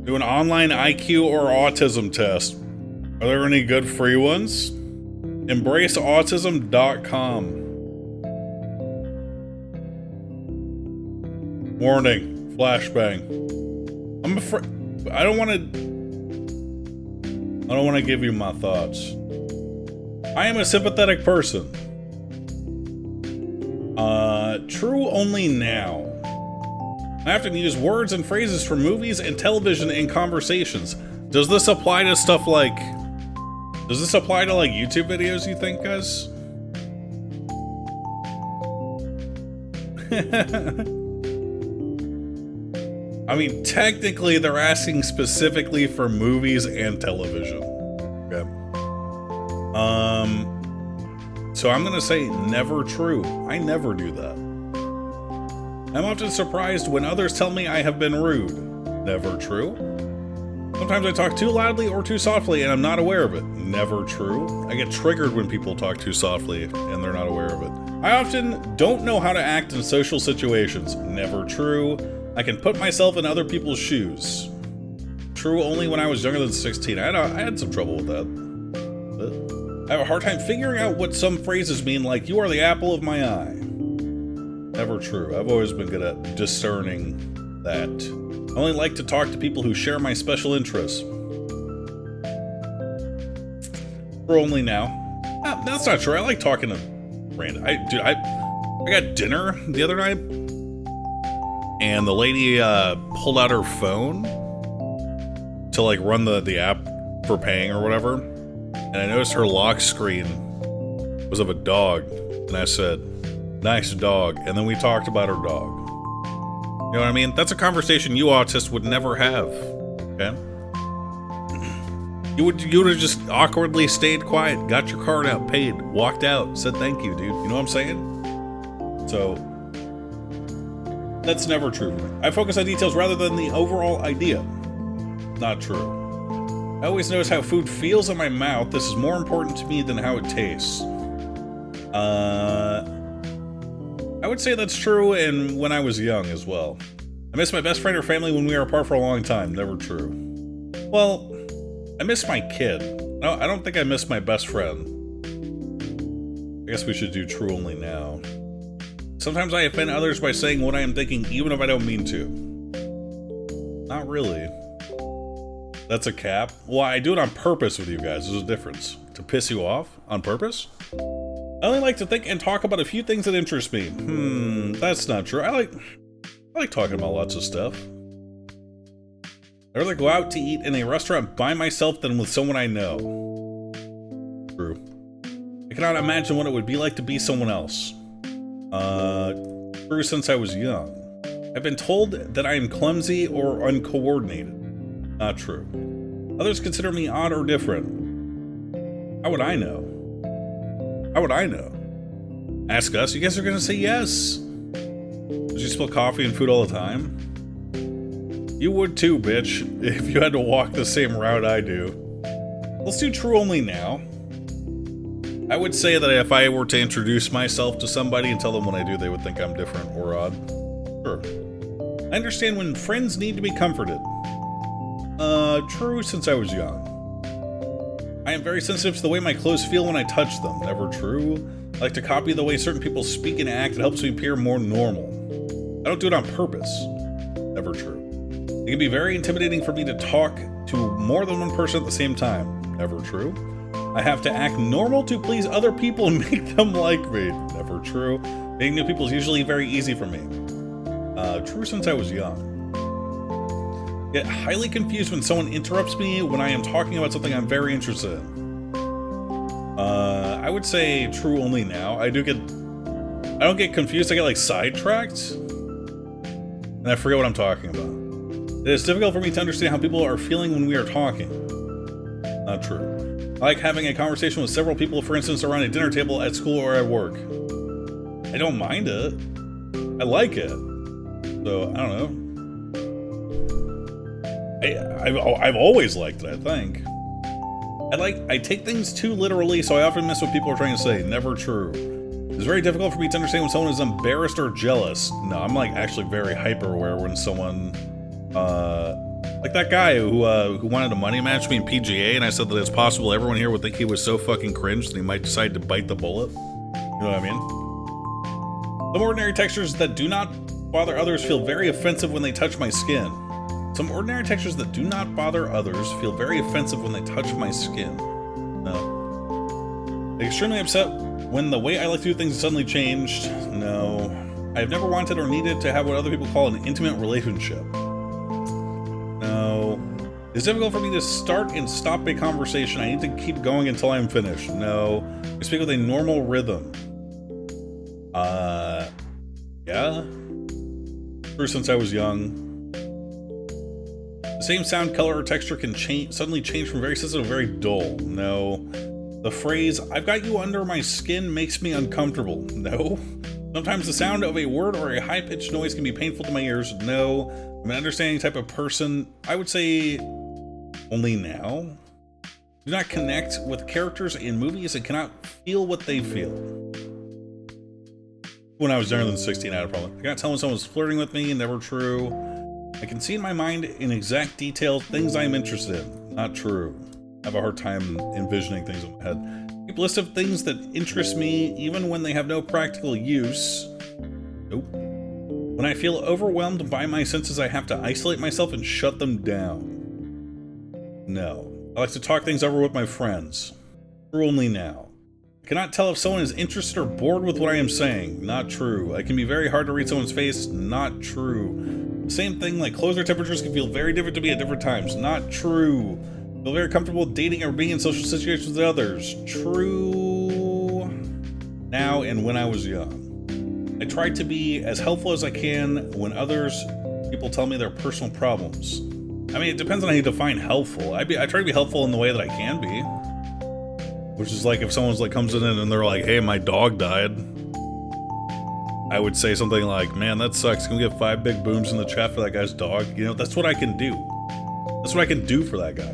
Do an online IQ or autism test. Are there any good free ones? EmbraceAutism.com. Warning. Flashbang. I'm afraid. I don't want to give you my thoughts. I am a sympathetic person. True only now. I often use words and phrases from movies and television in conversations. Does this apply to stuff like... Does this apply to, like, YouTube videos, you think, guys? I mean, technically, they're asking specifically for movies and television. Okay. So I'm gonna say never true. I never do that. I'm often surprised when others tell me I have been rude. Never true. Sometimes I talk too loudly or too softly and I'm not aware of it. Never true. I get triggered when people talk too softly and they're not aware of it. I often don't know how to act in social situations. Never true. I can put myself in other people's shoes. True only when I was younger than 16. I had some trouble with that. I have a hard time figuring out what some phrases mean, like, you are the apple of my eye. Never true. I've always been good at discerning that. I only like to talk to people who share my special interests. True only now. That's not true. I like talking to random. I got dinner the other night, and the lady pulled out her phone to, like, run the app for paying or whatever. And I noticed her lock screen was of a dog. And I said, nice dog. And then we talked about her dog. You know what I mean? That's a conversation you autists would never have. Okay? You would have just awkwardly stayed quiet, got your card out, paid, walked out, said thank you, dude. You know what I'm saying? So, that's never true. I focus on details rather than the overall idea. Not true. I always notice how food feels in my mouth. This is more important to me than how it tastes. I would say that's true, and when I was young as well. I miss my best friend or family when we were apart for a long time. Never true. Well, I miss my kid. No, I don't think I miss my best friend. I guess we should do true only now. Sometimes I offend others by saying what I am thinking, even if I don't mean to. Not really. That's a cap. Well, I do it on purpose with you guys. There's a difference. To piss you off? On purpose? I only like to think and talk about a few things that interest me. That's not true. I like talking about lots of stuff. I'd rather go out to eat in a restaurant by myself than with someone I know. True. I cannot imagine what it would be like to be someone else. True since I was young. I've been told that I am clumsy or uncoordinated. Not true. Others consider me odd or different. How would I know? How would I know? Ask us. You guys are gonna say yes. Would you spill coffee and food all the time? You would too, bitch, if you had to walk the same route I do. Let's do true only now. I would say that if I were to introduce myself to somebody and tell them when I do, they would think I'm different or odd. Sure. I understand when friends need to be comforted. True since I was young. I am very sensitive to the way my clothes feel when I touch them. Never true. I like to copy the way certain people speak and act. It helps me appear more normal. I don't do it on purpose. Never true. It can be very intimidating for me to talk to more than one person at the same time. Never true. I have to act normal to please other people and make them like me. Never true. Meeting new people is usually very easy for me. True since I was young. Get highly confused when someone interrupts me when I am talking about something I'm very interested in. I would say true only now. I don't get confused, I get like sidetracked. And I forget what I'm talking about. It is difficult for me to understand how people are feeling when we are talking. Not true. I like having a conversation with several people, for instance, around a dinner table at school or at work. I don't mind it. I like it. So, I don't know. I've always liked it, I think. I take things too literally, so I often miss what people are trying to say. Never true. It's very difficult for me to understand when someone is embarrassed or jealous. No, I'm like actually very hyper aware when someone Like that guy who wanted to money match me in PGA, and I said that it's possible everyone here would think he was so fucking cringe that he might decide to bite the bullet. You know what I mean? Some ordinary textures that do not bother others feel very offensive when they touch my skin. Some ordinary textures that do not bother others feel very offensive when they touch my skin. No. Extremely upset when the way I like to do things suddenly changed. No. I have never wanted or needed to have what other people call an intimate relationship. No. It's difficult for me to start and stop a conversation. I need to keep going until I'm finished. No. I speak with a normal rhythm. Yeah. Ever since I was young. The same sound, color, or texture can suddenly change from very sensitive to very dull. No. The phrase, "I've got you under my skin," makes me uncomfortable. No. Sometimes the sound of a word or a high-pitched noise can be painful to my ears. No. I'm an understanding type of person. I would say only now. Do not connect with characters in movies and cannot feel what they feel. When I was younger than 16, I had a problem. I cannot tell when someone's flirting with me. Never true. I can see in my mind in exact detail things I'm interested in. Not true. I have a hard time envisioning things in my head. Keep a list of things that interest me even when they have no practical use. Nope. When I feel overwhelmed by my senses, I have to isolate myself and shut them down. No. I like to talk things over with my friends. True only now. I cannot tell if someone is interested or bored with what I am saying. Not true. I can be very hard to read someone's face. Not true. Same thing, like clothes or temperatures can feel very different to me at different times. Not true. I feel very comfortable dating or being in social situations with others. True. Now and when I was young. I try to be as helpful as I can when people tell me their personal problems. I mean, it depends on how you define helpful. I try to be helpful in the way that I can be. Which is like if someone's like comes in and they're like, "Hey, my dog died." I would say something like, "Man, that sucks. Can we get 5 big booms in the chat for that guy's dog?" You know, that's what I can do. That's what I can do for that guy.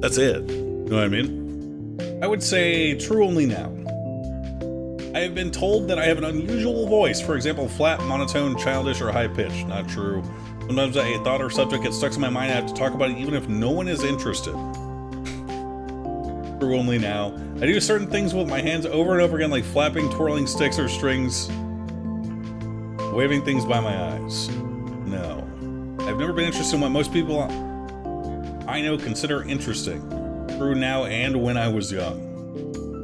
That's it. You know what I mean? I would say true only now. I have been told that I have an unusual voice. For example, flat, monotone, childish, or high-pitched. Not true. Sometimes a thought or subject gets stuck in my mind. I have to talk about it even if no one is interested. True only now. I do certain things with my hands over and over again, like flapping, twirling sticks or strings, waving things by my eyes. No. I've never been interested in what most people I know consider interesting. True now and when I was young.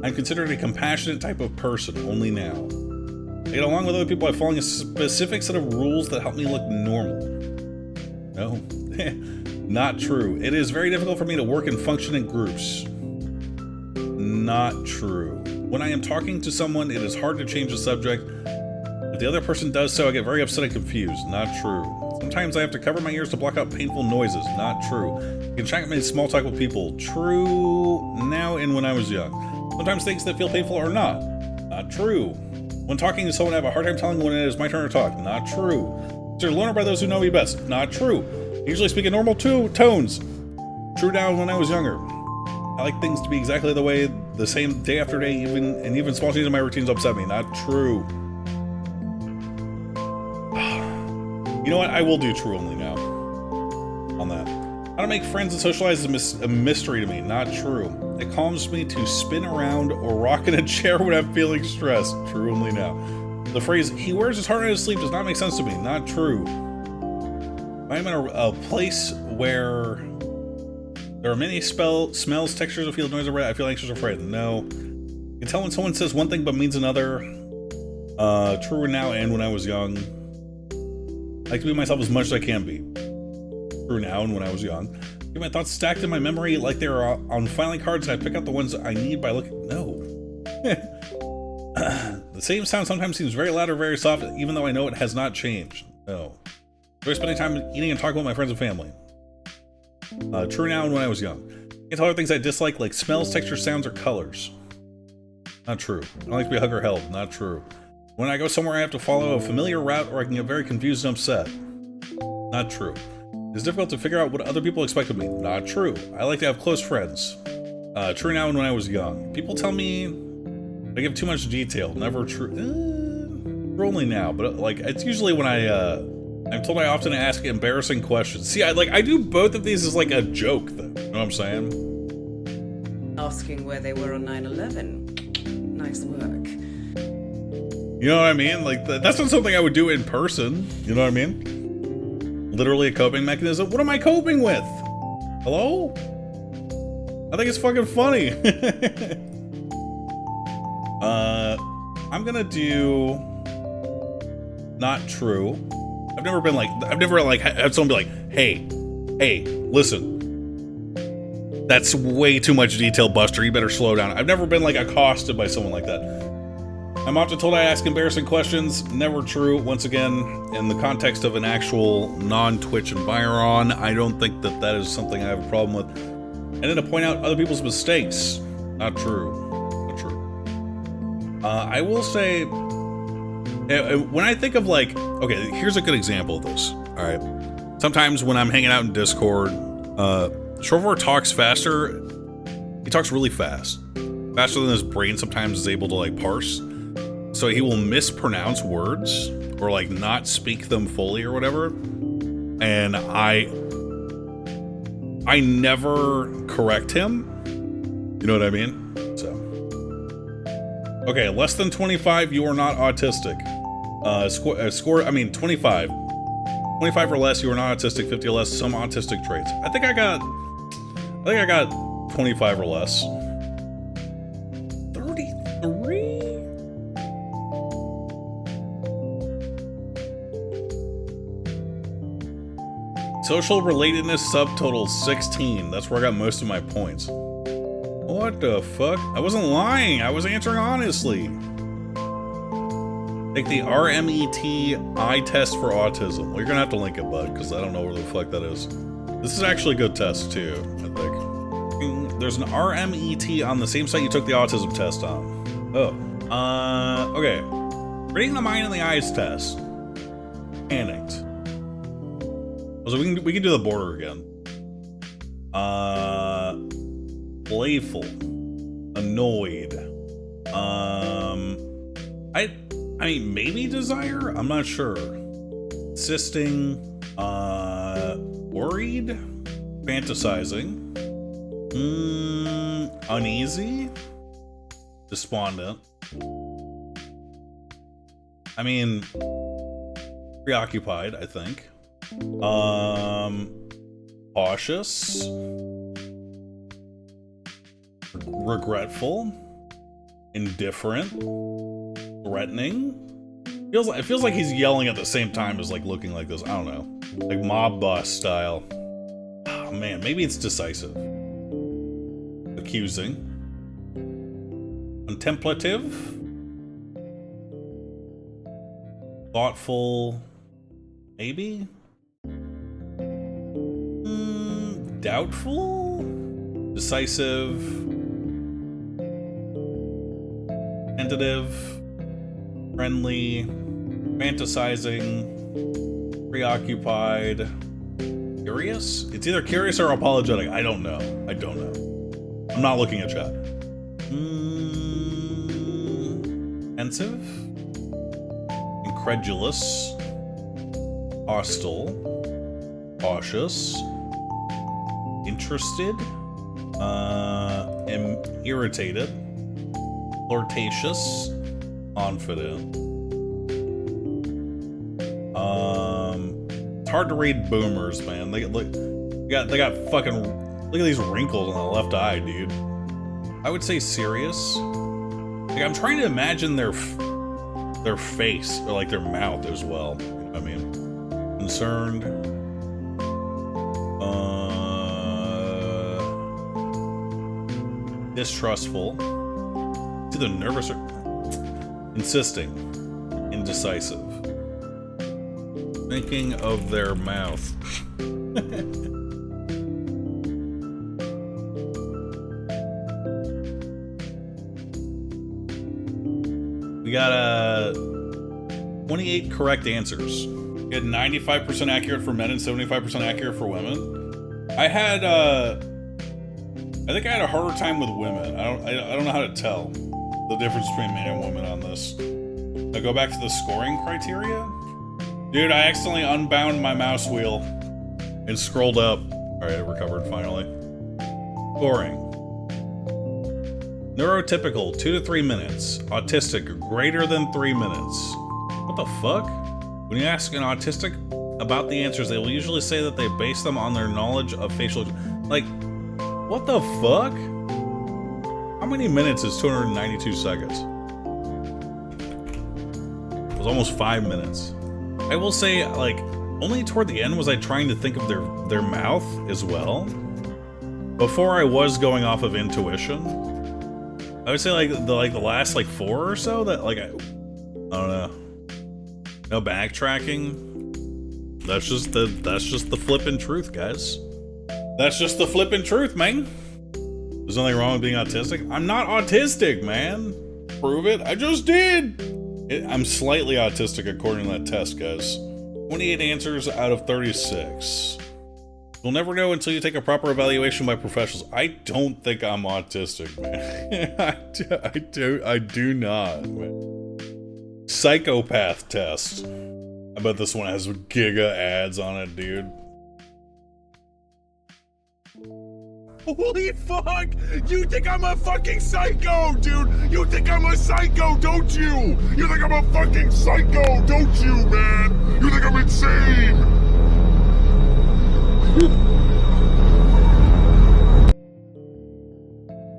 I'm considered a compassionate type of person, only now. I get along with other people by following a specific set of rules that help me look normal. No. Not true. It is very difficult for me to work and function in groups. Not true. When I am talking to someone, it is hard to change the subject. If the other person does so, I get very upset and confused. Not true. Sometimes I have to cover my ears to block out painful noises. Not true. I can try to make small talk with people. True. Now and when I was young. Sometimes things that feel painful are not. Not true. When talking to someone, I have a hard time telling when it is my turn to talk. Not true. They're learned by those who know me best. Not true. I usually speak in normal tones. True now and when I was younger. I like things to be exactly the same day after day, even small changes in my routines upset me. Not true. You know what? I will do true only now. On that. How to make friends and socialize is a mystery to me. Not true. It calms me to spin around or rock in a chair when I'm feeling stressed. True only now. The phrase, "he wears his heart on his sleeve," does not make sense to me. Not true. I'm in a place where there are many smells, textures, or feel noise or I feel anxious or afraid. No. You can tell when someone says one thing but means another. True now and when I was young. I like to be myself as much as I can be. True now and when I was young. Get my thoughts stacked in my memory like they are on filing cards, and I pick out the ones I need by looking. No. The same sound sometimes seems very loud or very soft, even though I know it has not changed. No. Enjoy spending time eating and talking with my friends and family. True now and when I was young. I can tell other things I dislike, like smells, textures, sounds, or colors. Not true. I don't like to be hugged or held. Not true. When I go somewhere, I have to follow a familiar route, or I can get very confused and upset. Not true. It's difficult to figure out what other people expect of me. Not true. I like to have close friends. True now and when I was young. People tell me I give too much detail. Never true. True only now, but like it's usually when I I'm told I often ask embarrassing questions. See, I do both of these as like a joke, though. You know what I'm saying? Asking where they were on 9/11. Nice work. You know what I mean? Like, that's not something I would do in person. You know what I mean? Literally a coping mechanism. What am I coping with? Hello? I think it's fucking funny. I'm gonna do not true. I've never had someone be like, hey, listen. That's way too much detail, Buster. You better slow down. I've never been like accosted by someone like that. I'm often told I ask embarrassing questions. Never true. Once again, in the context of an actual non-Twitch environ, I don't think that is something I have a problem with. And then to point out other people's mistakes. Not true. Not true. I will say, when I think of like, okay, here's a good example of this. All right. Sometimes when I'm hanging out in Discord, Shorevor talks faster. He talks really fast. Faster than his brain sometimes is able to like parse. So he will mispronounce words or like not speak them fully or whatever. And I never correct him. You know what I mean? So. Okay, less than 25, you are not autistic. Score, 25. 25 or less, you are not autistic. 50 or less, some autistic traits. I think I got 25 or less. 33? Social relatedness subtotal 16. That's where I got most of my points. What the fuck? I wasn't lying. I was answering honestly. Take the RMET test for autism. Well, you're gonna have to link it, bud, because I don't know where the fuck that is. This is actually a good test too, I think. There's an RMET on the same site you took the autism test on. Oh. Okay. Reading the mind and the eyes test. Panicked. So we can do the border again. Playful. Annoyed. I mean, maybe desire? I'm not sure. Insisting. Worried. Fantasizing. Uneasy. Despondent. I mean, preoccupied, I think. Cautious. Regretful. Indifferent. Threatening. It feels like he's yelling at the same time as like looking like this. I don't know. Like mob boss style. Oh man, maybe it's decisive. Accusing. Contemplative. Thoughtful. Maybe? Doubtful? Decisive. Tentative. Friendly. Fantasizing. Preoccupied. Curious? It's either curious or apologetic. I don't know. I'm not looking at chat. Pensive. Incredulous. Hostile. Cautious. Interested. Irritated. Flirtatious. Confident. It's hard to read boomers, man. They got fucking, look at these wrinkles on the left eye, dude. I would say serious. Like, I'm trying to imagine their face or like their mouth as well. You know what I mean? Concerned. Distrustful. It's either nervous or insisting. Indecisive. Thinking of their mouth. We got 28 correct answers. We had 95% accurate for men and 75% accurate for women. I think I had a harder time with women. I don't know how to tell the difference between man and woman on this. I go back to the scoring criteria. Dude, I accidentally unbound my mouse wheel and scrolled up. Alright, it recovered finally. Scoring. Neurotypical, 2 to 3 minutes. Autistic, greater than 3 minutes. What the fuck? When you ask an autistic about the answers, they will usually say that they base them on their knowledge of facial... Like, what the fuck? How many minutes is 292 seconds? It was almost 5 minutes. I will say, like, only toward the end was I trying to think of their mouth as well. Before I was going off of intuition. I would say like the last like 4 or so that like I don't know. No backtracking. That's just the flippin' truth, guys. That's just the flippin' truth, man. There's nothing wrong with being autistic. I'm not autistic, man. Prove it. I just did. I'm slightly autistic according to that test, guys. 28 answers out of 36. You'll never know until you take a proper evaluation by professionals. I don't think I'm autistic, man. I do not, man. Psychopath test. I bet this one has giga ads on it, dude. Holy fuck! You think I'm a fucking psycho, dude! You think I'm a psycho, don't you? You think I'm a fucking psycho, don't you, man? You think I'm insane?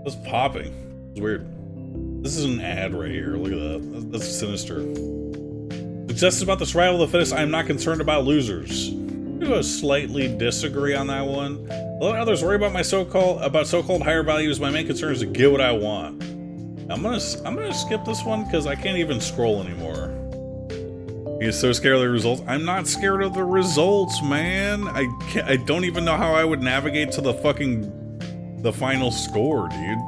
It's popping. It's weird. This is an ad right here. Look at that. That's sinister. Success is about the survival of the fittest. I am not concerned about losers. I'm gonna slightly disagree on that one. Let others worry about my so-called higher values. My main concern is to get what I want. I'm gonna skip this one because I can't even scroll anymore. He's so scared of the results. I'm not scared of the results, man. I don't even know how I would navigate to the final score, dude.